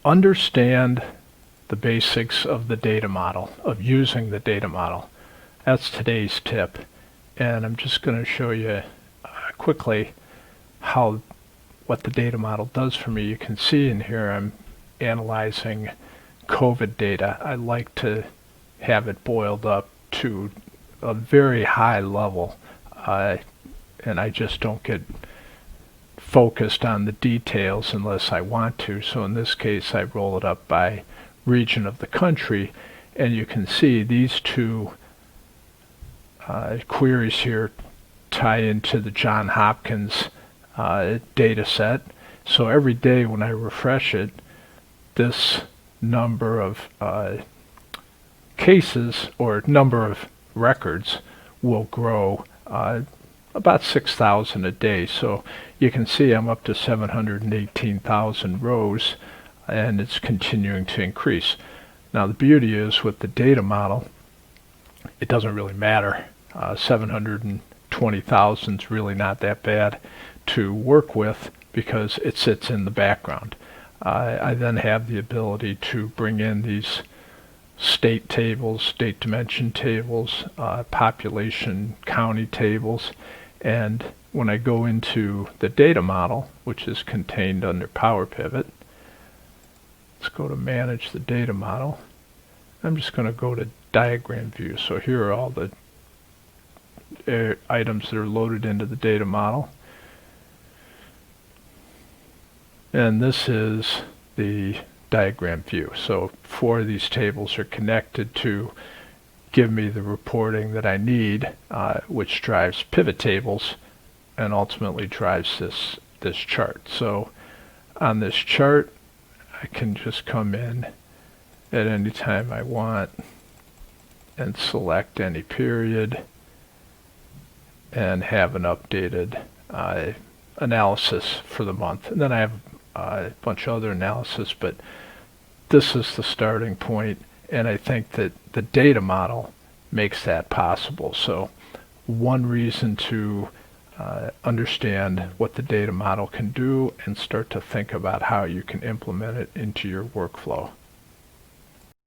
understand the basics of the data model, of using the data model. That's today's tip. And I'm just going to show you quickly what the data model does for me. You can see in here I'm analyzing COVID data. I like to have it boiled up to a very high level, and I just don't get focused on the details unless I want to. So in this case, I roll it up by region of the country, and you can see these two queries here tie into the Johns Hopkins data set. So every day when I refresh it, this number of cases or number of records will grow about 6,000 a day. So you can see I'm up to 718,000 rows, and it's continuing to increase. Now the beauty is with the data model, it doesn't really matter. 720,000 is really not that bad to work with because it sits in the background. I then have the ability to bring in these state tables, state dimension tables, population county tables, and when I go into the data model, which is contained under PowerPivot, let's go to manage the data model. I'm just going to go to diagram view. So here are all the items that are loaded into the data model. And this is the diagram view. So 4 of these tables are connected to give me the reporting that I need, which drives pivot tables and ultimately drives this chart. So on this chart, I can just come in at any time I want and select any period and have an updated analysis for the month. And then I have a bunch of other analysis, but this is the starting point, and I think that the data model makes that possible. So one reason to understand what the data model can do and start to think about how you can implement it into your workflow.